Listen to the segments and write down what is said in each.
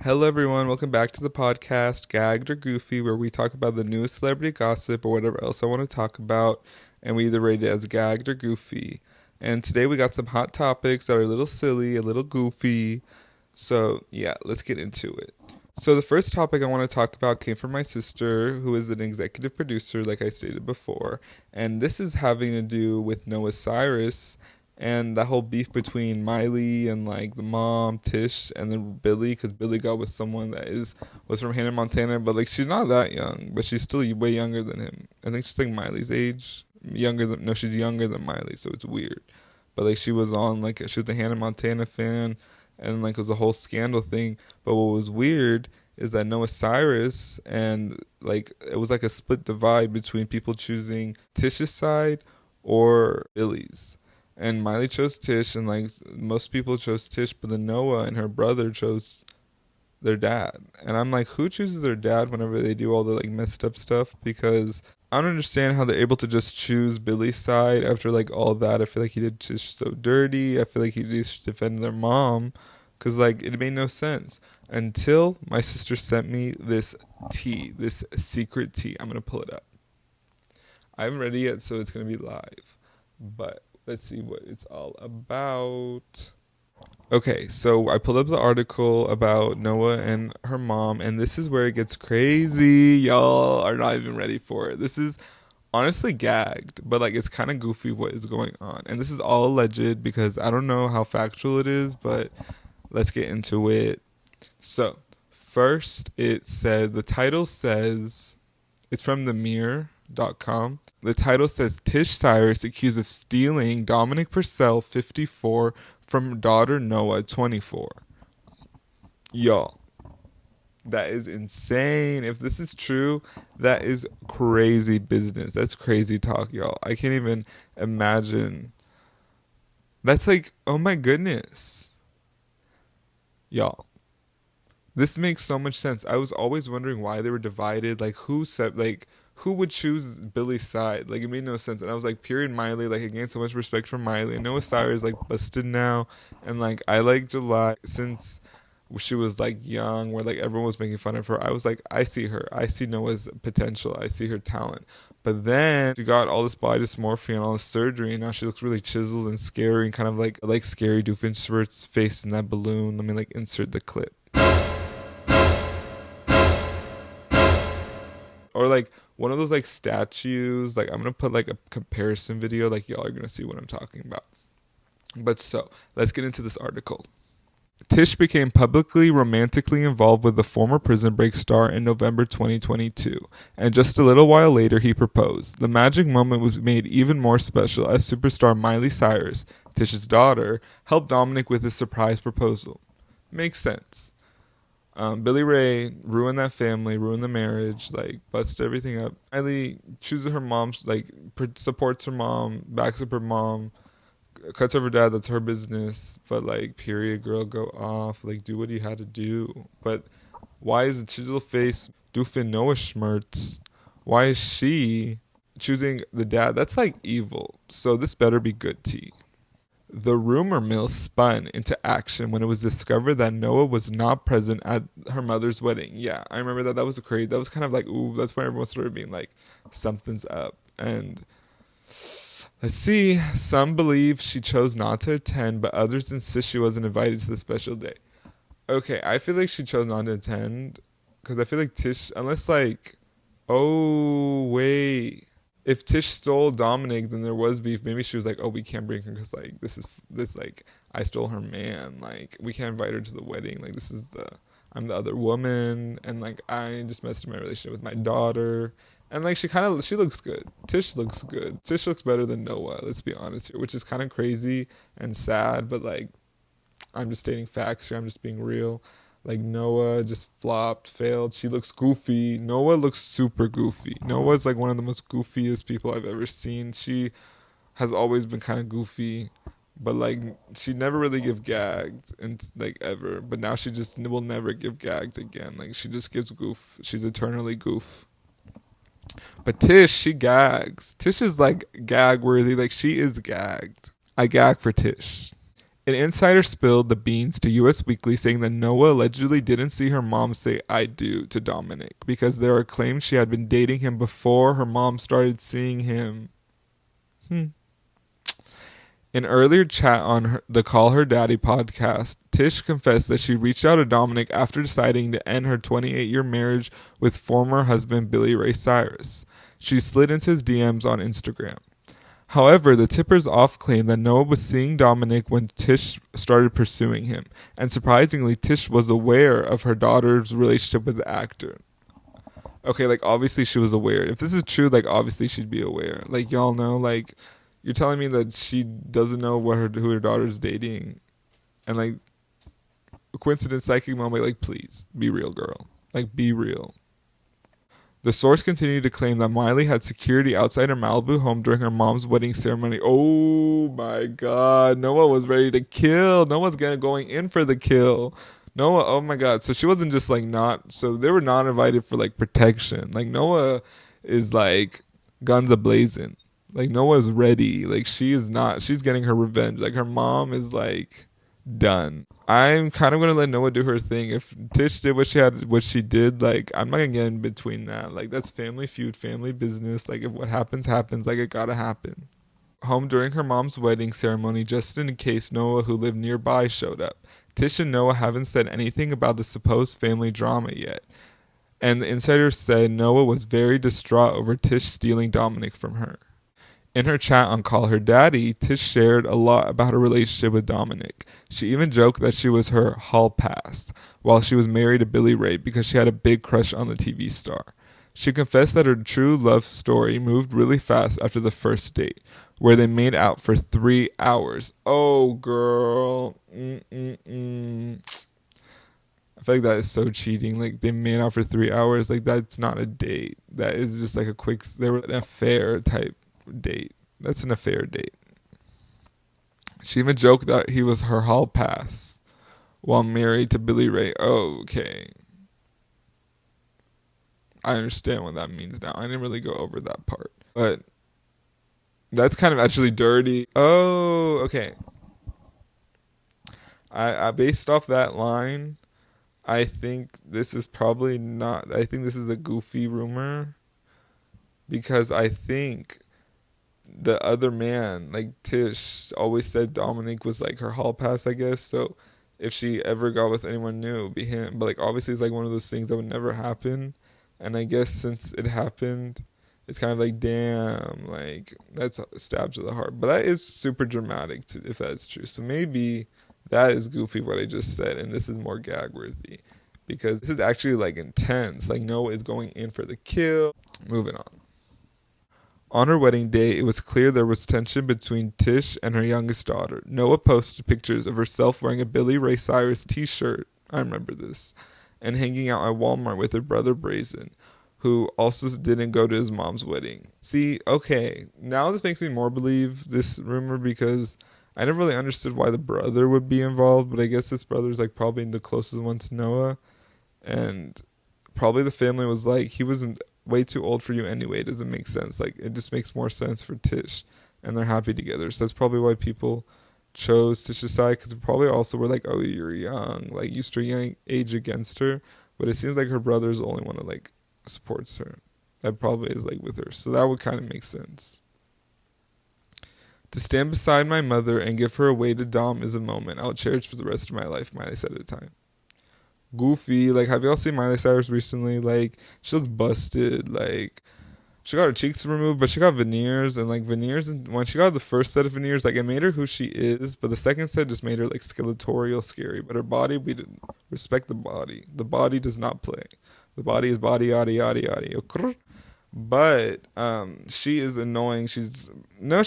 Hello, everyone. Welcome back to the podcast, Gagged or Goofy, where we talk about the newest celebrity gossip or whatever else I want to talk about, and we either rate it as gagged or goofy. And today we got some hot topics that are a little silly, a little goofy. So, yeah, let's get into it. So, the first topic I want to talk about came from my sister, who is an executive producer, like I stated before. And this is having to do with Noah Cyrus and that whole beef between Miley and like the mom Tish and then Billy, because Billy got with someone that was from Hannah Montana, but like she's not that young, but she's still way younger than him. I think she's like Miley's age, she's younger than Miley, so it's weird. But like she was she was a Hannah Montana fan, and like it was a whole scandal thing. But what was weird is that Noah Cyrus and like it was like a split divide between people choosing Tish's side or Billy's. And Miley chose Tish, and like most people chose Tish, but then Noah and her brother chose their dad. And I'm like, who chooses their dad whenever they do all the like messed up stuff? Because I don't understand how they're able to just choose Billy's side after like all that. I feel like he did Tish so dirty. I feel like he just defended their mom, because like it made no sense until my sister sent me this tea, this secret tea. I'm gonna pull it up. I haven't read it yet, so it's gonna be live, but let's see what it's all about. Okay, so I pulled up the article about Noah and her mom, and this is where it gets crazy. Y'all are not even ready for it. This is honestly gagged, but like it's kind of goofy what is going on. And this is all alleged because I don't know how factual it is, but let's get into it. So, first the title says, it's from themirror.com. The title says, Tish Cyrus accused of stealing Dominic Purcell, 54, from daughter Noah, 24. Y'all, that is insane. If this is true, that is crazy business. That's crazy talk, y'all. I can't even imagine. That's like, oh my goodness. Y'all, this makes so much sense. I was always wondering why they were divided. Like, who would choose Billy's side? Like, it made no sense. And I was like, period Miley. Like, I gained so much respect from Miley. And Noah Cyrus, like, busted now. And, like, I like July since she was, like, young, where, like, everyone was making fun of her. I was like, I see her. I see Noah's potential. I see her talent. But then she got all this body dysmorphia and all this surgery. And now she looks really chiseled and scary and kind of like scary Doofenshmirtz's face in that balloon. Let me, like, insert the clip. Or like one of those like statues. Like I'm gonna put like a comparison video. Like y'all are gonna see what I'm talking about. But so let's get into this article. Tish became publicly romantically involved with the former Prison Break star in November 2022, and just a little while later he proposed. The magic moment was made even more special as superstar Miley Cyrus, Tish's daughter, helped Dominic with his surprise proposal. Makes sense. Billy Ray ruined that family, ruined the marriage, like busted everything up. Miley chooses her mom's, like supports her mom, backs up her mom, cuts over her dad. That's her business. But like, period, girl, go off. Like, do what you had to do. But why is the chisel face doofin Noah Schmertz? Why is she choosing the dad? That's like evil. So this better be good tea. The rumor mill spun into action when it was discovered that Noah was not present at her mother's wedding. Yeah, I remember that. That was crazy. That was kind of like, ooh, that's when everyone started being like, something's up. And let's see. Some believe she chose not to attend, but others insist she wasn't invited to the special day. Okay, I feel like she chose not to attend because I feel like Tish, unless like, oh, wait. If Tish stole Dominic, then there was beef. Maybe she was like, oh, we can't bring her because, like, this, like, I stole her man. Like, we can't invite her to the wedding. Like, I'm the other woman. And, like, I just messed up my relationship with my daughter. And, like, she looks good. Tish looks good. Tish looks better than Noah, let's be honest here, which is kind of crazy and sad. But, like, I'm just stating facts here. I'm just being real. Like, Noah just flopped, failed. She looks goofy. Noah looks super goofy. Noah's like one of the most goofiest people I've ever seen. She has always been kind of goofy, but like she never really give gagged and like ever. But now she just will never give gagged again. Like she just gives goof. She's eternally goof. But Tish, she gags. Tish is like gag worthy. Like she is gagged. I gag for Tish. An insider spilled the beans to US Weekly, saying that Noah allegedly didn't see her mom say "I do" to Dominic because there are claims she had been dating him before her mom started seeing him. In earlier chat on the Call Her Daddy podcast, Tish confessed that she reached out to Dominic after deciding to end her 28-year marriage with former husband Billy Ray Cyrus. She slid into his DMs on Instagram. However, the tippers off claimed that Noah was seeing Dominic when Tish started pursuing him, and surprisingly, Tish was aware of her daughter's relationship with the actor. Okay, like, obviously she was aware. If this is true, like, obviously she'd be aware. Like, y'all know, like, you're telling me that she doesn't know who her daughter's dating, and, like, a coincidence, psychic moment, like, please, be real, girl. Like, be real. The source continued to claim that Miley had security outside her Malibu home during her mom's wedding ceremony. Oh my God. Noah was ready to kill. Noah's going in for the kill. Noah, oh my God. So she wasn't just like so they were not invited for like protection. Like Noah is like guns a-blazing. Like Noah's ready. Like she's getting her revenge. Like her mom is like done. I'm kind of gonna let Noah do her thing. If Tish did what she did, like I'm not gonna get in between that. Like that's family feud, family business. Like if what happens, happens. Like it gotta happen. Home during her mom's wedding ceremony, just in case Noah, who lived nearby, showed up. Tish and Noah haven't said anything about the supposed family drama yet. And the insider said Noah was very distraught over Tish stealing Dominic from her. In her chat on Call Her Daddy, Tish shared a lot about her relationship with Dominic. She even joked that she was her hall pass while she was married to Billy Ray because she had a big crush on the TV star. She confessed that her true love story moved really fast after the first date, where they made out for 3 hours. Oh, girl. I feel like that is so cheating. Like, they made out for 3 hours. Like, that's not a date. That is just like they were an affair type date. That's an affair date. She even joked that he was her hall pass while married to Billy Ray. Oh, okay. I understand what that means now. I didn't really go over that part. But that's kind of actually dirty. Oh, okay. I based off that line, I think this is probably not, I think this is a goofy rumor because I think the other man, like Tish, always said Dominic was like her hall pass, I guess. So if she ever got with anyone new, it would be him. But like obviously it's like one of those things that would never happen. And I guess since it happened, it's kind of like, damn, like that's a stab to the heart. But that is super dramatic if that's true. So maybe that is goofy what I just said, and this is more gag worthy because this is actually like intense. Like Noah is going in for the kill. Moving on. On her wedding day, it was clear there was tension between Tish and her youngest daughter. Noah posted pictures of herself wearing a Billy Ray Cyrus t-shirt, I remember this, and hanging out at Walmart with her brother Brazen, who also didn't go to his mom's wedding. See, okay, now this makes me more believe this rumor because I never really understood why the brother would be involved, but I guess this brother's like probably the closest one to Noah, and probably the family was like, he wasn't way too old for you anyway. It doesn't make sense. Like it just makes more sense for Tish, and they're happy together. So that's probably why people chose Tish's side, because probably also were like, oh, you're young, like used to her young age against her. But it seems like her brother's the only one that like supports her. That probably is like with her. So that would kind of make sense. To stand beside my mother and give her away to Dom is a moment I'll cherish for the rest of my life, Miley said at the time. Goofy. Like, have y'all seen Miley Cyrus recently? Like, she looks busted. Like, she got her cheeks removed, but she got veneers, and like veneers, and when she got the first set of veneers, like it made her who she is, but the second set just made her like skeletorial scary. But her body, we didn't respect the body. The body does not play. The body is body, yada yada yada. But she is annoying. She's not.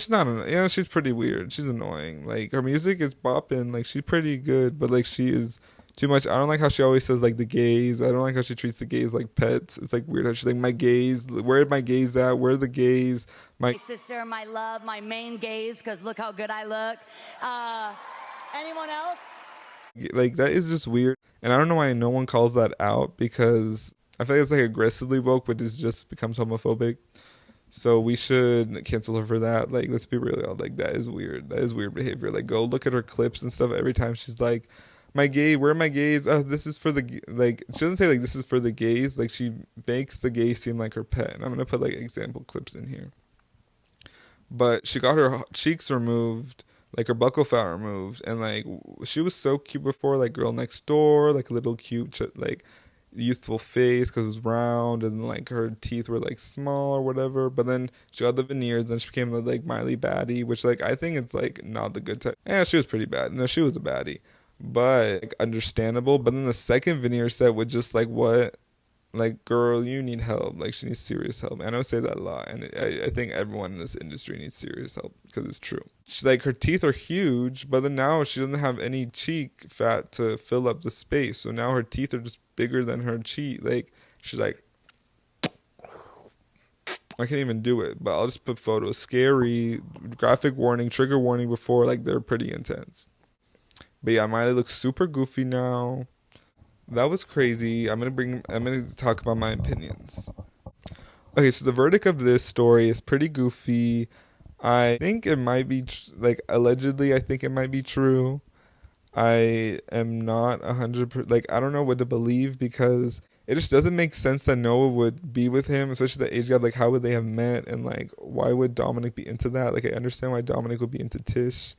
Yeah, she's pretty weird. She's annoying. Like her music is bopping. Like she's pretty good, but like she is too much. I don't like how she always says like the gays. I don't like how she treats the gays like pets. It's like weird how she's like, my gays, where are my gays at? Where are the gays? My sister, my love, my main gays, because look how good I look. Anyone else? Like that is just weird. And I don't know why no one calls that out, because I feel like it's like aggressively woke, but it just becomes homophobic. So we should cancel her for that. Like, let's be real, y'all. Like, that is weird. That is weird behavior. Like, go look at her clips and stuff every time she's like, my gay, where are my gays? This is for the, like, she doesn't say, like, this is for the gays. Like, she makes the gay seem like her pet. And I'm going to put, like, example clips in here. But she got her cheeks removed, like, her buckle fat removed. And, like, she was so cute before, like, girl next door, like, a little cute, like, youthful face because it was round, and like her teeth were like small or whatever. But then she got the veneers, then she became the like Miley baddie, which like I think it's like not the good type. Yeah, she was pretty bad. No, she was a baddie, but like, understandable. But then the second veneer set was just like, what, like, girl, you need help. Like, she needs serious help. And I don't say that a lot, and I think everyone in this industry needs serious help because it's true. She, like, her teeth are huge, but then now she doesn't have any cheek fat to fill up the space. So now her teeth are just bigger than her cheek. Like, she's like, I can't even do it, but I'll just put photos. Scary, graphic warning, trigger warning before, like, they're pretty intense. But yeah, Miley looks super goofy now. That was crazy. I'm gonna talk about my opinions. Okay, so the verdict of this story is pretty goofy. I think it might be like, allegedly, I think it might be true. I am not 100%, like, I don't know what to believe, because it just doesn't make sense that Noah would be with him, especially the age gap. Like, how would they have met, and like, why would Dominic be into that? Like, I understand why Dominic would be into Tish.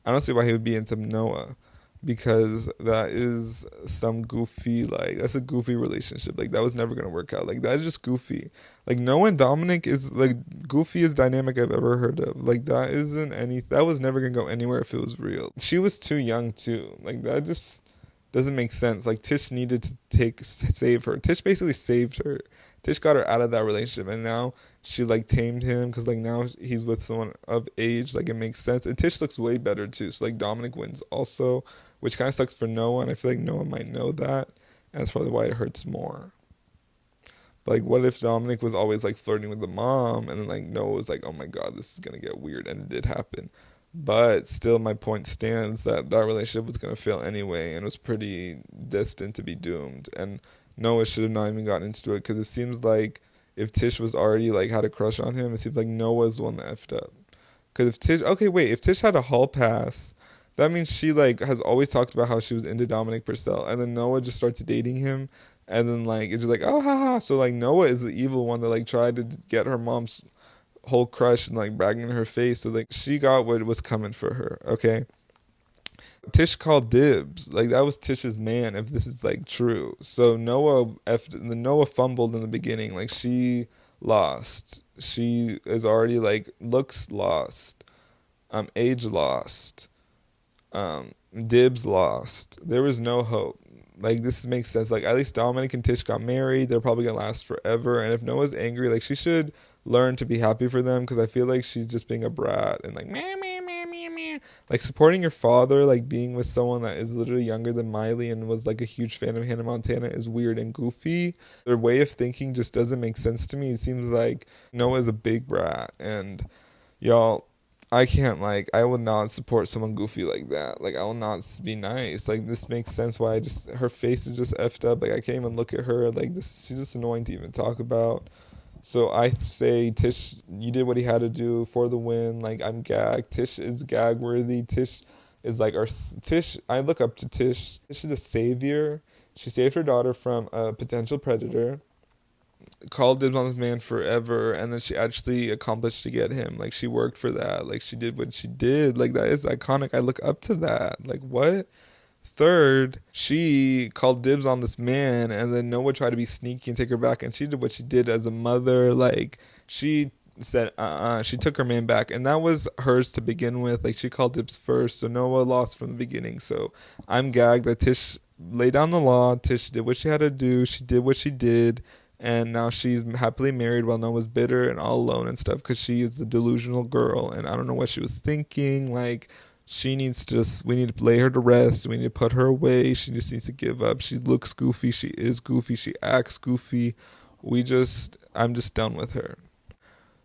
I don't see why he would be into Noah, because that is some goofy, like, that's a goofy relationship. Like, that was never gonna work out. Like, that is just goofy. Like, Noah and Dominic is like goofiest dynamic I've ever heard of. Like, that was never gonna go anywhere if it was real. She was too young too. Like, that just doesn't make sense. Like, Tish needed to save her. Tish basically saved her. Tish got her out of that relationship, and now she like tamed him, because like now he's with someone of age. Like, it makes sense, and Tish looks way better too. So like, Dominic wins also, which kind of sucks for Noah, and I feel like Noah might know that, and that's probably why it hurts more. But like, what if Dominic was always like flirting with the mom, and then like Noah was like, oh my god, this is gonna get weird, and it did happen. But still, my point stands that that relationship was gonna fail anyway, and was pretty destined to be doomed. And Noah should have not even gotten into it, because it seems like if Tish was already like had a crush on him, it seems like Noah's the one that effed up. Because if Tish had a hall pass, that means she like has always talked about how she was into Dominic Purcell, and then Noah just starts dating him, and then like it's just like, oh haha. So like, Noah is the evil one that like tried to get her mom's whole crush and like bragging in her face. So like, she got what was coming for her. Okay. Tish called dibs. Like, that was Tish's man, if this is like true. So Noah fumbled in the beginning. Like, she lost. She is already like, looks lost, age lost, dibs lost. There was no hope. Like, this makes sense. Like, at least Dominic and Tish got married. They're probably gonna last forever. And if Noah's angry, like, she should learn to be happy for them, because I feel like she's just being a brat and like, meh, meh, meh, meh, meh. Like, supporting your father, like being with someone that is literally younger than Miley and was like a huge fan of Hannah Montana, is weird and goofy. Their way of thinking just doesn't make sense to me. It seems like Noah's a big brat, and y'all, I will not support someone goofy like that. Like, I will not be nice. Like, this makes sense why her face is just effed up. Like, I can't even look at her. Like, she's just annoying to even talk about. So I say, Tish, you did what he had to do for the win. Like, I'm gagged. Tish is gag worthy. Tish is like I look up to Tish. Tish is a savior. She saved her daughter from a potential predator, called dibs on this man forever, and then she actually accomplished to get him. Like, she worked for that. Like, she did what she did. Like, that is iconic. I look up to that. Like, what? Third, she called dibs on this man, and then Noah tried to be sneaky and take her back, and she did what she did as a mother. Like, she said, she took her man back, and that was hers to begin with. Like, she called dibs first, so Noah lost from the beginning. So I'm gagged that Tish laid down the law. Tish did what she had to do. She did what she did, and now she's happily married while Noah's bitter and all alone and stuff, because she is the delusional girl, and I don't know what she was thinking. Like, we need to lay her to rest. We need to put her away. She just needs to give up. She looks goofy. She is goofy. She acts goofy. I'm just done with her.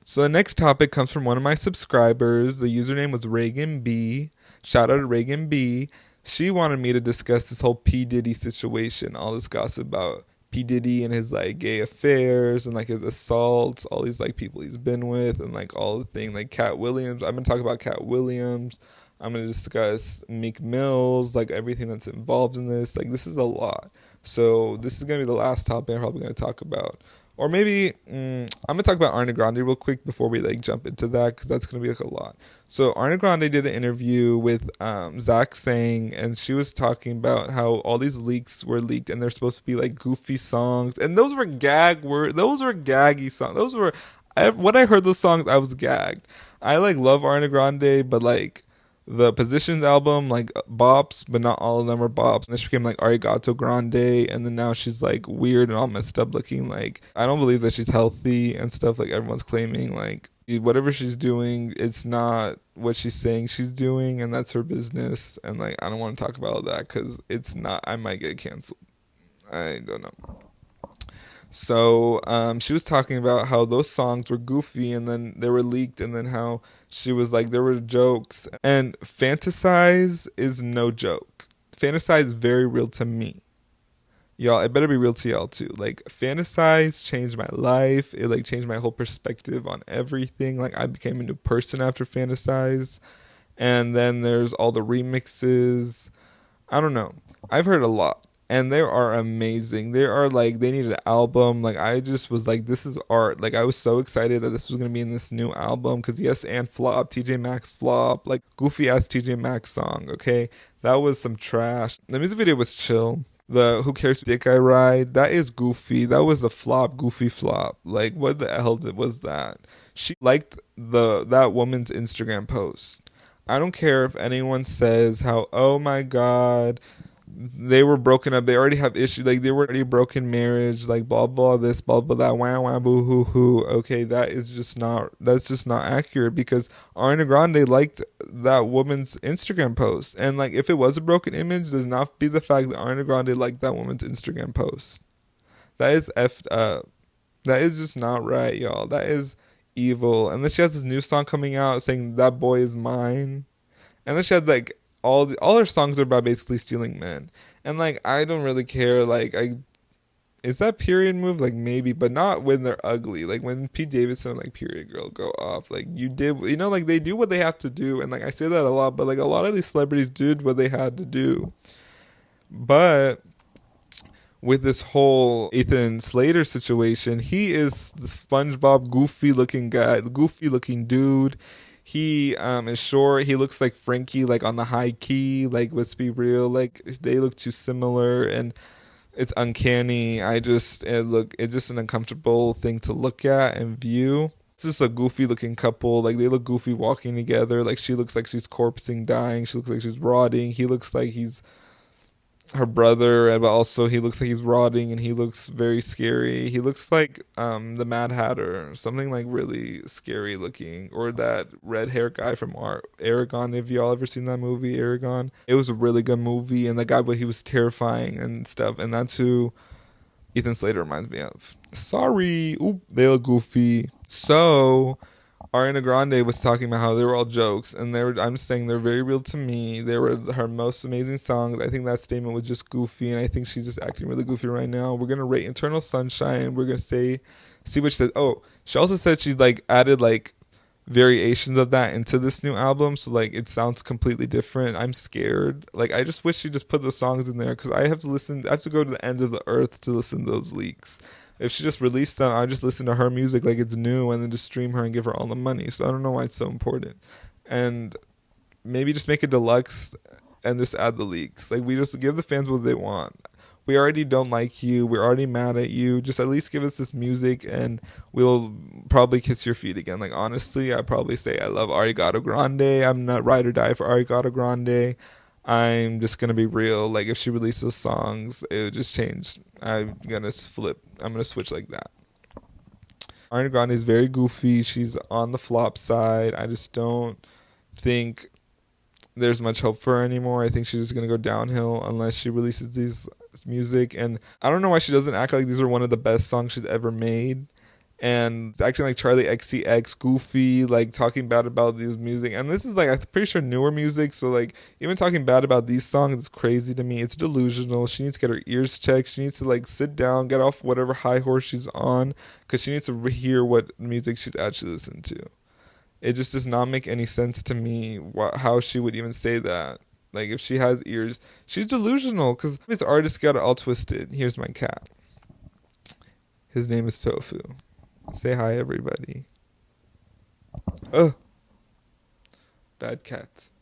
So the next topic comes from one of my subscribers. The username was Reagan B. Shout out to Reagan B. She wanted me to discuss this whole P. Diddy situation, all this gossip about P Diddy and his like gay affairs and like his assaults, all these like people he's been with, and like all the thing like Cat Williams. I'm gonna talk about Cat Williams. I'm gonna discuss Meek Mills, like everything that's involved in this. Like this is a lot. So this is gonna be the last topic I'm probably gonna talk about. Or maybe I'm gonna talk about Ariana Grande real quick before we like jump into that, because that's gonna be like a lot. So Ariana Grande did an interview with Zach Sang, and she was talking about how all these leaks were leaked, and they're supposed to be like goofy songs, and those were gaggy songs. When I heard those songs, I was gagged. I like love Ariana Grande, but like the Positions album, like bops, but not all of them are bops. And then she became like Arigato Grande, and then now she's like weird and all messed up looking. Like I don't believe that she's healthy and stuff like everyone's claiming. Like whatever she's doing, it's not what she's saying she's doing, and that's her business. And like I don't want to talk about all that because it's not. I might get canceled. I don't know. So she was talking about how those songs were goofy and then they were leaked, and then how she was like, there were jokes. And Fantasize is no joke. Fantasize is very real to me. Y'all, it better be real to y'all too. Like Fantasize changed my life. It like changed my whole perspective on everything. Like I became a new person after Fantasize. And then there's all the remixes. I don't know. I've heard a lot. And they are amazing. They are like, they need an album. Like I just was like, this is art. Like I was so excited that this was going to be in this new album. Because Yes and flop, TJ Maxx flop, like goofy ass TJ Maxx song. Okay. That was some trash. The music video was chill. The Who Cares Dick I Ride, that is goofy. That was a flop, goofy flop. Like what the hell was that? She liked that woman's Instagram post. I don't care if anyone says how, oh my God, they were broken up, they already have issues, like they were already broken marriage, like blah blah this, blah blah that, wah wah boo hoo hoo. Okay, that's just not accurate, because Ariana Grande liked that woman's Instagram post, and like if it was a broken image, does not be the fact that Ariana Grande liked that woman's Instagram post. That is effed up. That is just not right, y'all. That is evil. And then she has this new song coming out saying that boy is mine, and then she had like all her songs are about basically stealing men. And like I don't really care. Like is that period move? Like maybe, but not when they're ugly. Like when Pete Davidson and like Period Girl go off. Like you did, like they do what they have to do. And like I say that a lot, but like a lot of these celebrities did what they had to do. But with this whole Ethan Slater situation, he is the SpongeBob goofy looking guy, the goofy looking dude. He is short. He looks like Frankie, like on the high key. Like let's be real, like they look too similar, and it's uncanny. It's just an uncomfortable thing to look at and view. It's just a goofy looking couple. Like they look goofy walking together. Like she looks like she's corpsing, dying. She looks like she's rotting. He looks like he's her brother, but also he looks like he's rotting, and he looks very scary. He looks like the Mad Hatter, something like really scary looking, or that red hair guy from Aragon. Have y'all ever seen that movie, Aragon? It was a really good movie, and the guy, but he was terrifying and stuff, and that's who Ethan Slater reminds me of. Sorry, they look goofy. So Ariana Grande was talking about how they were all jokes, and I'm saying they're very real to me. They were her most amazing songs. I think that statement was just goofy, and I think she's just acting really goofy right now. We're gonna rate Eternal Sunshine. We're gonna see what she says. Oh, she also said she's like added like variations of that into this new album, so like it sounds completely different. I'm scared. Like I just wish she just put the songs in there, because I have to go to the ends of the earth to listen to those leaks. If she just released them, I just listen to her music like it's new, and then just stream her and give her all the money. So I don't know why it's so important. And maybe just make it deluxe and just add the leaks. Like we just give the fans what they want. We already don't like you. We're already mad at you. Just at least give us this music, and we'll probably kiss your feet again. Like honestly, I'd probably say I love Arigato Grande. I'm not ride or die for Arigato Grande. I'm just gonna be real. Like if she released those songs, it would just change. I'm gonna flip. I'm gonna switch like that. Ariana Grande is very goofy. She's on the flop side. I just don't think there's much hope for her anymore. I think she's just gonna go downhill unless she releases these music. And I don't know why she doesn't act like these are one of the best songs she's ever made. and acting like Charlie XCX, goofy, like talking bad about these music. And this is like, I'm pretty sure newer music. So like even talking bad about these songs is crazy to me. It's delusional. She needs to get her ears checked. She needs to like sit down, get off whatever high horse she's on, because she needs to hear what music she's actually listening to. It just does not make any sense to me how she would even say that. Like if she has ears, she's delusional, because this artist got it all twisted. Here's my cat. His name is Tofu. Say hi, everybody. Ugh. Bad cats.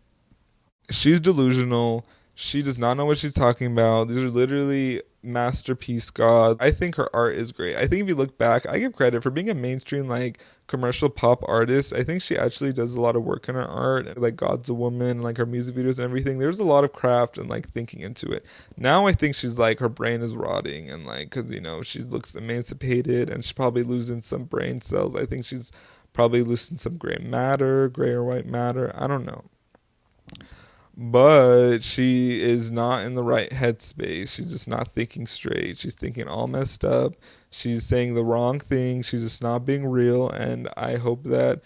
She's delusional. She does not know what she's talking about. These are literally masterpiece god. I think her art is great. I think if you look back, I give credit for being a mainstream like commercial pop artist. I think she actually does a lot of work in her art, like God's a Woman, like her music videos and everything. There's a lot of craft and like thinking into it. Now I think she's like, her brain is rotting, and like, because you know she looks emancipated and she's probably losing some brain cells. I think she's probably losing some gray or white matter. I don't know. But she is not in the right headspace. She's just not thinking straight. She's thinking all messed up. She's saying the wrong thing. She's just not being real. And I hope that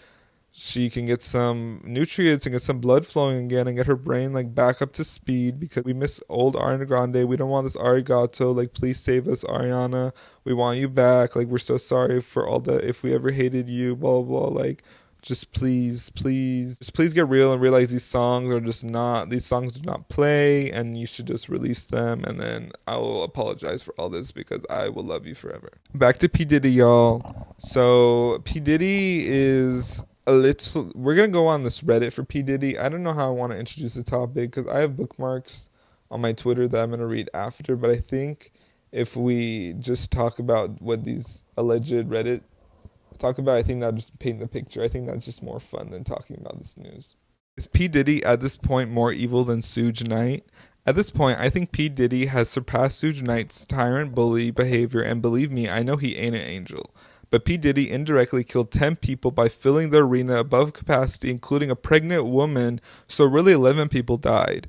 she can get some nutrients and get some blood flowing again and get her brain like back up to speed, because we miss old Ariana Grande. We don't want this Arigato. Like, please save us, Ariana. We want you back. Like, we're so sorry for all the, if we ever hated you, blah, blah, blah. Like, just please get real and realize these songs do not play, and you should just release them, and then I will apologize for all this because I will love you forever. Back to P. Diddy, y'all. So P. Diddy is we're going to go on this Reddit for P. Diddy. I don't know how I want to introduce the topic because I have bookmarks on my Twitter that I'm going to read after, but I think if we just talk about what these alleged Reddit talk about, I think that'll just paint the picture. I think that's just more fun than talking about this news. Is P. Diddy at this point more evil than Suge Knight? At this point, I think P. Diddy has surpassed Suge Knight's tyrant bully behavior, and believe me, I know he ain't an angel. But P. Diddy indirectly killed 10 people by filling the arena above capacity, including a pregnant woman, so really 11 people died.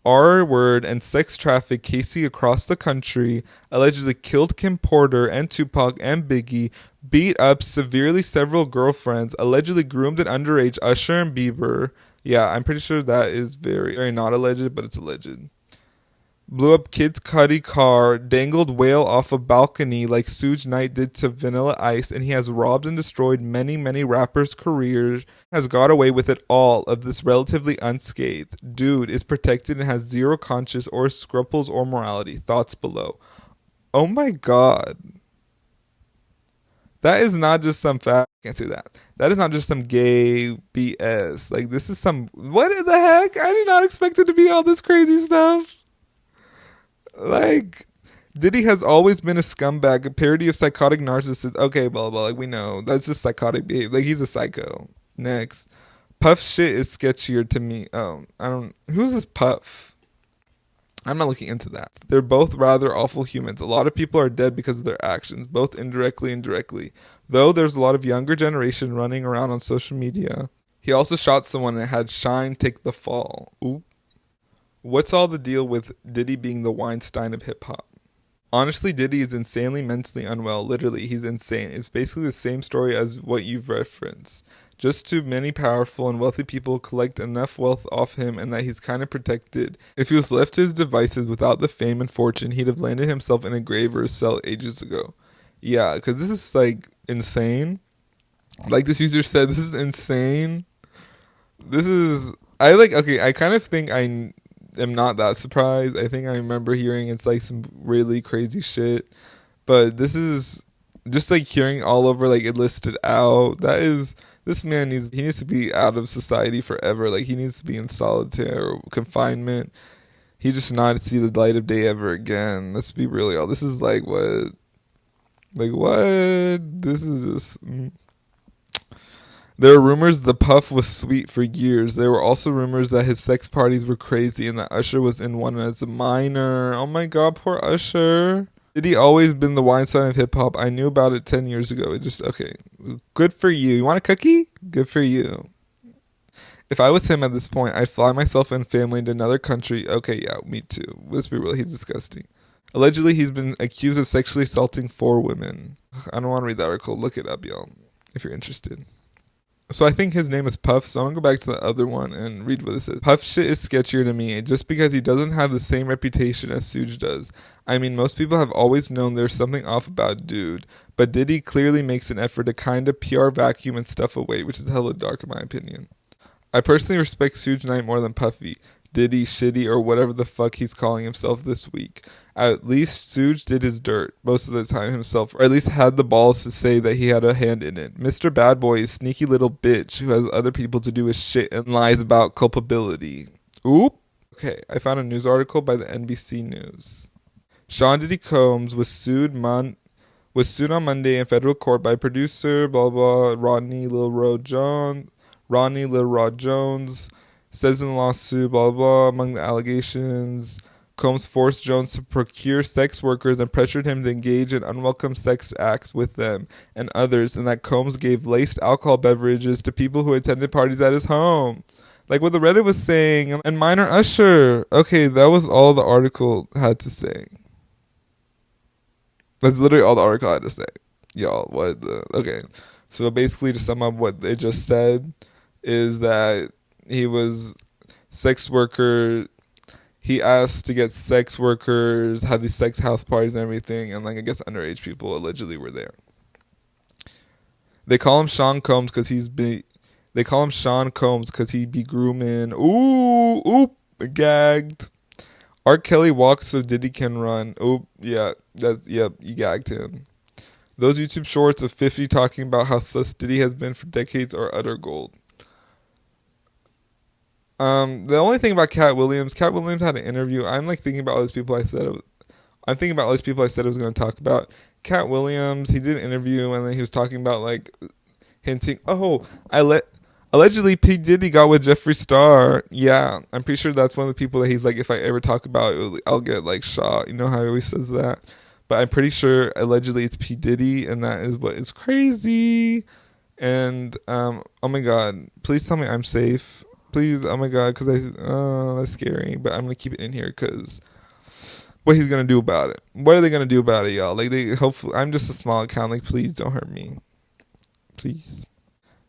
R-word and sex trafficked Casey across the country, allegedly killed Kim Porter and Tupac and Biggie, beat up severely several girlfriends, allegedly groomed an underage Usher and Bieber. Yeah, I'm pretty sure that is very, very not alleged, but it's alleged. Blew up Kid Cudi car, dangled whale off a balcony like Suge Knight did to Vanilla Ice, and he has robbed and destroyed many, many rappers' careers, has got away with it all of this relatively unscathed. Dude is protected and has zero conscience or scruples or morality. Thoughts below. Oh my god. That is not just some fact. I can't say that. That is not just some gay BS. Like, this is some, what in the heck? I did not expect it to be all this crazy stuff. Like, Diddy has always been a scumbag, a parody of psychotic narcissist. Okay, blah, blah, like, we know. That's just psychotic behavior. Like, he's a psycho. Next. Puff shit is sketchier to me. Who's this Puff? I'm not looking into that. They're both rather awful humans. A lot of people are dead because of their actions, both indirectly and directly. Though there's a lot of younger generation running around on social media. He also shot someone and had Shine take the fall. Oop. What's all the deal with Diddy being the Weinstein of hip-hop? Honestly, Diddy is insanely mentally unwell. Literally, he's insane. It's basically the same story as what you've referenced. Just too many powerful and wealthy people collect enough wealth off him, and that he's kind of protected. If he was left to his devices without the fame and fortune, he'd have landed himself in a grave or a cell ages ago. Yeah, because this is like insane. Like this user said, this is insane. I kind of think I am not that surprised. I think I remember hearing it's like some really crazy shit, but this is just like hearing all over, like it listed out. This man needs to be out of society forever. Like he needs to be in solitary or confinement. He just not see the light of day ever again. Let's be real, y'all. This is like what? This is just. There are rumors the Puff was sweet for years. There were also rumors that his sex parties were crazy and that Usher was in one as a minor. Oh my god, poor Usher. Diddy always been the Weinstein of hip-hop. I knew about it 10 years ago. It just, okay. Good for you. You want a cookie? Good for you. If I was him at this point, I'd fly myself and family into another country. Okay, yeah, me too. Let's be real. He's disgusting. Allegedly, he's been accused of sexually assaulting 4 women. I don't want to read the article. Look it up, y'all, if you're interested. So I think his name is Puff, so I'm going to go back to the other one and read what it says. Puff shit is sketchier to me, just because he doesn't have the same reputation as Suge does. I mean, most people have always known there's something off about dude, but Diddy clearly makes an effort to kind of PR vacuum and stuff away, which is hella dark in my opinion. I personally respect Suge Knight more than Puffy, Diddy, Shitty, or whatever the fuck he's calling himself this week. At least Suge did his dirt most of the time himself, or at least had the balls to say that he had a hand in it. Mr. Bad Boy is sneaky little bitch who has other people to do his shit and lies about culpability. Oop. Okay, I found a news article by the NBC News. Sean Diddy Combs was sued on Monday in federal court by producer blah blah Rodney Lil Rod Jones says in the lawsuit blah blah. Among the allegations, Combs forced Jones to procure sex workers and pressured him to engage in unwelcome sex acts with them and others, and that Combs gave laced alcohol beverages to people who attended parties at his home. Like what the Reddit was saying, and Minor Usher. Okay, that was all the article had to say. That's literally all the article had to say. Y'all, okay. So basically, to sum up what they just said, is that he was sex worker. He asked to get sex workers, have these sex house parties and everything, and like I guess underage people allegedly were there. They call him Sean Combs because he be grooming. Ooh, gagged. R. Kelly walks so Diddy can run. Oh, yeah, you gagged him. Those YouTube shorts of 50 talking about how sus Diddy has been for decades are utter gold. The only thing about Cat Williams had an interview. I'm like thinking about all these people I said I was going to talk about. Cat Williams, he did an interview and then he was talking about like hinting, allegedly P. Diddy got with Jeffree Star. Yeah, I'm pretty sure that's one of the people that he's like, if I ever talk about it, I'll get like shot. You know how he always says that? But I'm pretty sure allegedly it's P. Diddy, and that is what is crazy. And oh my God, please tell me I'm safe. Please, oh my God, because that's scary. But I'm gonna keep it in here because what he's gonna do about it? What are they gonna do about it, y'all? Like hopefully, I'm just a small account. Like, please don't hurt me, please.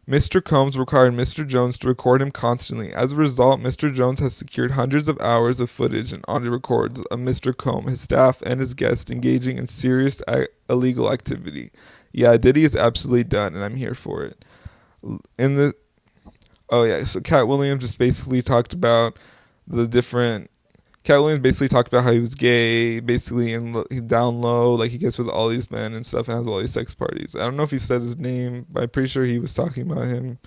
Mr. Combs required Mr. Jones to record him constantly. As a result, Mr. Jones has secured hundreds of hours of footage and audio records of Mr. Combs, his staff, and his guests engaging in serious illegal activity. Yeah, Diddy is absolutely done, and I'm here for it. So Cat Williams just basically talked about how he was gay, basically, and he's down low, like he gets with all these men and stuff and has all these sex parties. I don't know if he said his name, but I'm pretty sure he was talking about him.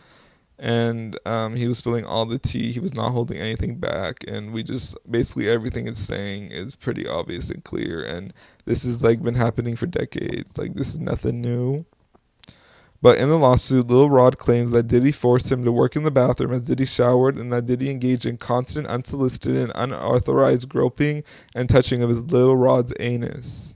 And he was spilling all the tea. He was not holding anything back. And basically everything it's saying is pretty obvious and clear. And this has like been happening for decades. Like this is nothing new. But in the lawsuit, Lil Rod claims that Diddy forced him to work in the bathroom as Diddy showered and that Diddy engaged in constant, unsolicited, and unauthorized groping and touching of his Lil Rod's anus.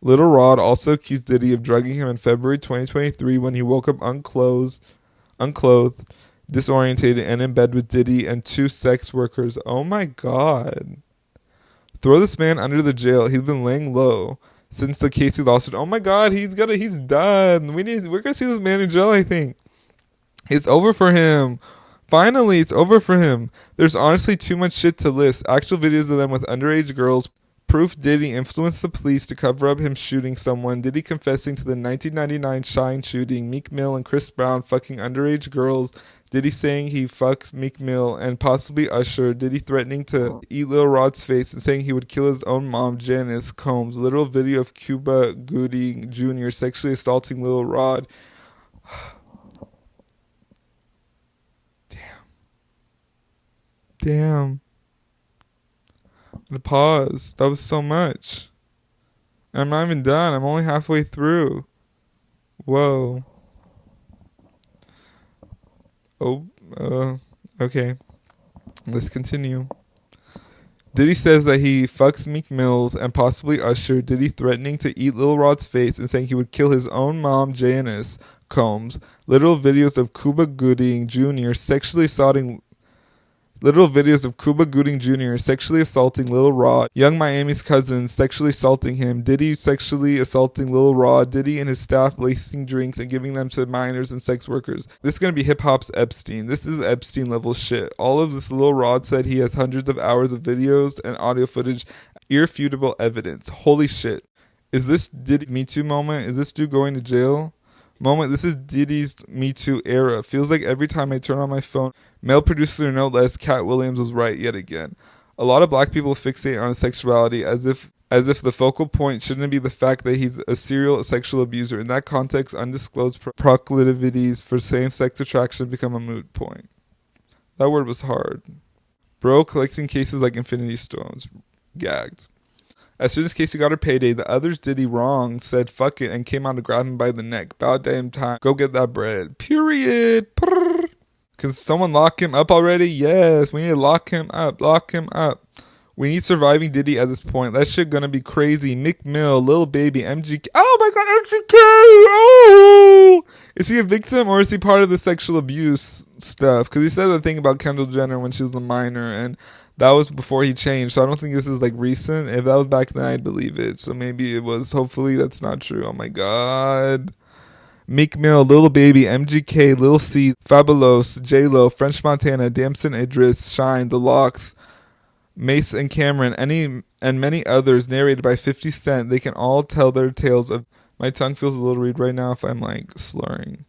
Little Rod also accused Diddy of drugging him in February 2023 when he woke up unclothed, disorientated, and in bed with Diddy and two sex workers. Oh my God. Throw this man under the jail. He's been laying low since the Casey lawsuit. Oh my God, he's done. We're gonna see this man in jail, I think. It's over for him. Finally, it's over for him. There's honestly too much shit to list. Actual videos of them with underage girls. Proof Diddy influenced the police to cover up him shooting someone. Diddy confessing to the 1999 Shine shooting. Meek Mill and Chris Brown fucking underage girls. Diddy saying he fucks Meek Mill and possibly Usher. Diddy threatening to eat Lil Rod's face and saying he would kill his own mom, Janice Combs. Literal video of Cuba Gooding Jr. sexually assaulting Lil Rod. Damn. I'm gonna pause. That was so much. And I'm not even done. I'm only halfway through. Whoa. Okay. Let's continue. Diddy says that he fucks Meek Mills and possibly Usher. Diddy threatening to eat Lil Rod's face and saying he would kill his own mom, Janice Combs. Literal videos of Cuba Gooding Jr. sexually assaulting Literal videos of Cuba Gooding Jr. sexually assaulting Lil Rod, Young Miami's cousin sexually assaulting him, Diddy sexually assaulting Lil Rod, Diddy and his staff lacing drinks and giving them to minors and sex workers. This is going to be hip hop's Epstein. This is Epstein level shit. All of this Lil Rod said he has hundreds of hours of videos and audio footage, irrefutable evidence. Holy shit. Is this Diddy Me Too moment? Is this dude going to jail? Moment. This is Diddy's Me Too era. Feels like every time I turn on my phone, male producer no less, Cat Williams was right yet again. A lot of black people fixate on his sexuality as if the focal point shouldn't be the fact that he's a serial sexual abuser. In that context, undisclosed proclivities for same-sex attraction become a moot point. That word was hard. Bro collecting cases like Infinity Stones. Gagged. As soon as Casey got her payday, the others Diddy wrong said fuck it and came out to grab him by the neck. About damn time. Go get that bread. Period. Prrr. Can someone lock him up already? Yes. We need to lock him up. Lock him up. We need surviving Diddy at this point. That shit gonna be crazy. Mick Mill, Lil Baby, MGK. Oh my god, MGK! Oh! Is he a victim or is he part of the sexual abuse stuff? Because he said that thing about Kendall Jenner when she was a minor, and that was before he changed. So I don't think this is like recent. If that was back then, I'd believe it. So maybe it was. Hopefully that's not true. Oh my god. Meek Mill, Lil Baby, MGK, Lil C, Fabulos, J-Lo, French Montana, Damson Idris, Shine, The Locks, Mace and Cameron, and many others narrated by 50 Cent. They can all tell their tales of... My tongue feels a little read right now if I'm like slurring.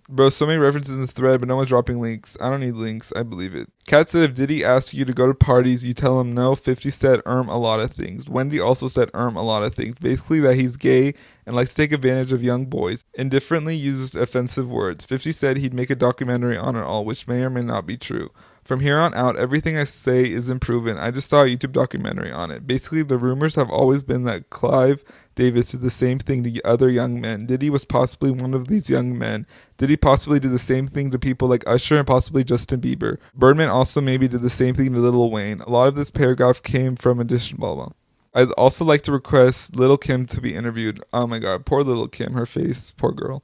Bro, so many references in this thread, but no one's dropping links. I don't need links. I believe it. Kat said if Diddy asks you to go to parties, you tell him no. 50 said a lot of things. Wendy also said a lot of things. Basically that he's gay and likes to take advantage of young boys. Indifferently uses offensive words. 50 said he'd make a documentary on it all, which may or may not be true. From here on out, everything I say is improving. I just saw a YouTube documentary on it. Basically, the rumors have always been that Clive Davis did the same thing to other young men. Diddy was possibly one of these young men. Diddy possibly did the same thing to people like Usher and possibly Justin Bieber. Birdman also maybe did the same thing to Lil Wayne. A lot of this paragraph came from additional blah blah. I'd also like to request Lil Kim to be interviewed. Oh my god, poor Lil Kim, her face, poor girl,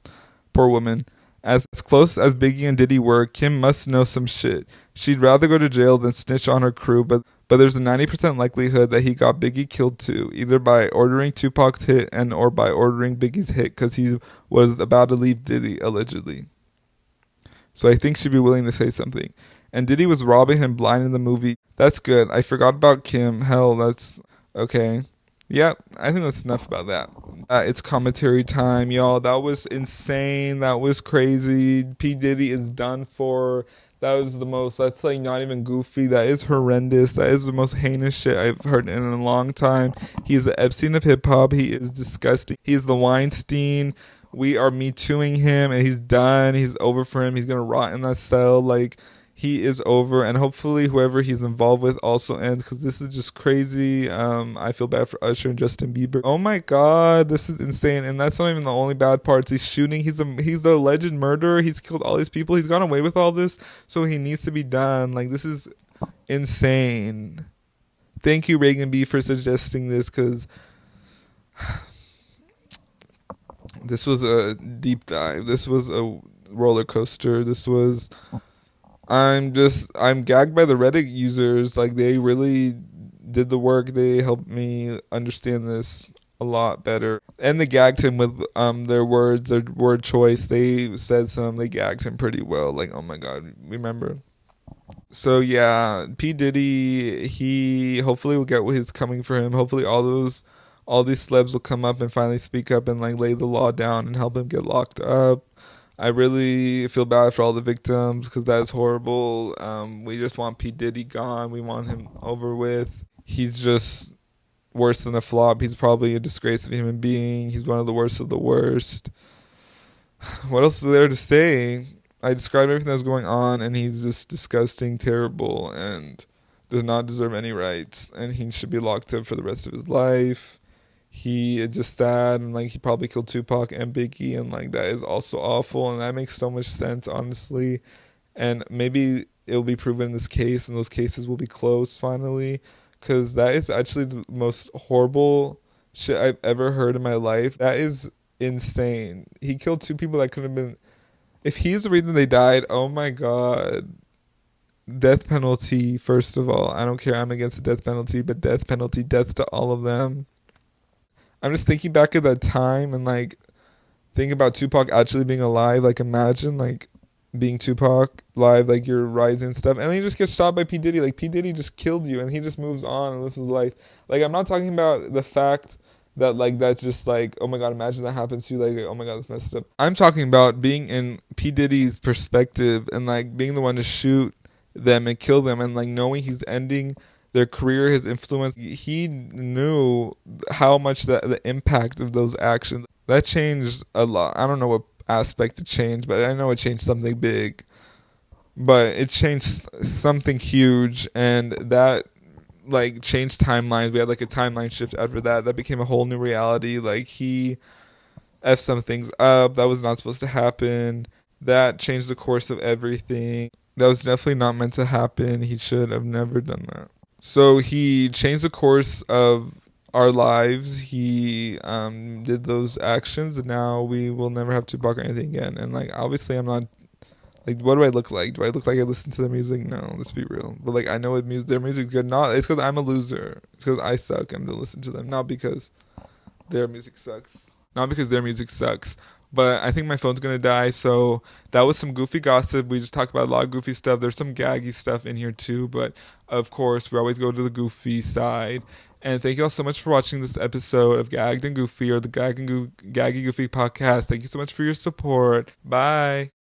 poor woman. As close as Biggie and Diddy were, Kim must know some shit. She'd rather go to jail than snitch on her crew, but there's a 90% likelihood that he got Biggie killed too, either by ordering Tupac's hit and or by ordering Biggie's hit because he was about to leave Diddy, allegedly. So I think she'd be willing to say something. And Diddy was robbing him blind in the movie. That's good. I forgot about Kim. Hell, that's okay. Yep, I think that's enough about that. It's commentary time, y'all. That was insane. That was crazy. P. Diddy is done for. That was the most, that's like not even goofy. That is horrendous. That is the most heinous shit I've heard in a long time. He is the Epstein of hip hop. He is disgusting. He is the Weinstein. We are Me Tooing him and he's done. He's over for him. He's going to rot in that cell. Like, he is over, and hopefully whoever he's involved with also ends, because this is just crazy. I feel bad for Usher and Justin Bieber. Oh my god, this is insane. And that's not even the only bad parts. He's shooting. He's a alleged murderer. He's killed all these people. He's gone away with all this, so he needs to be done. Like, this is insane. Thank you, Reagan B, for suggesting this, because this was a deep dive. This was a roller coaster. This was... I'm gagged by the Reddit users. Like, they really did the work. They helped me understand this a lot better. And they gagged him with their words, their word choice. They gagged him pretty well. Like, oh my god, remember? So yeah, P. Diddy, he hopefully will get what is coming for him. Hopefully all these celebs will come up and finally speak up and like lay the law down and help him get locked up. I really feel bad for all the victims because that is horrible. We just want P. Diddy gone. We want him over with. He's just worse than a flop. He's probably a disgrace of a human being. He's one of the worst of the worst. What else is there to say? I described everything that was going on, and he's just disgusting, terrible, and does not deserve any rights. And he should be locked up for the rest of his life. He is just sad, and like he probably killed Tupac and Biggie, and like that is also awful, and that makes so much sense, honestly. And maybe it'll be proven in this case, and those cases will be closed finally, because that is actually the most horrible shit I've ever heard in my life. That is insane. He killed two people that could have been... If he's the reason they died, oh my god. death penalty, first of all. I don't care. I'm against the death penalty, but death penalty, death to all of them. I'm just thinking back at that time and like think about Tupac actually being alive. Like imagine like being Tupac live, like you're rising and stuff, and then you just get shot by P. Diddy. Like P. Diddy just killed you and he just moves on and lives his life. Like I'm not talking about the fact that like that's just like, oh my god, imagine that happens to you, like oh my god, that's messed up. I'm talking about being in P. Diddy's perspective and like being the one to shoot them and kill them and like knowing he's ending their career, his influence. He knew how much the impact of those actions that changed a lot. I don't know what aspect it changed, but I know it changed something big. But it changed something huge, and that like changed timelines. We had like a timeline shift after that. That became a whole new reality. Like he effed some things up that was not supposed to happen. That changed the course of everything. That was definitely not meant to happen. He should have never done that. So he changed the course of our lives. He did those actions, and now we will never have Tupac or anything again. And like obviously I'm not like, what do I look like? Do I look like I listen to their music? No, let's be real. But like I know their music's good. Not it's because I'm a loser. It's because I suck and don't listen to them. Not because their music sucks. Not because their music sucks. But I think my phone's gonna die. So that was some goofy gossip. We just talked about a lot of goofy stuff. There's some gaggy stuff in here too, but of course we always go to the goofy side. And thank you all so much for watching this episode of Gagged and Goofy, or the Gaggy Goofy podcast. Thank you so much for your support. Bye.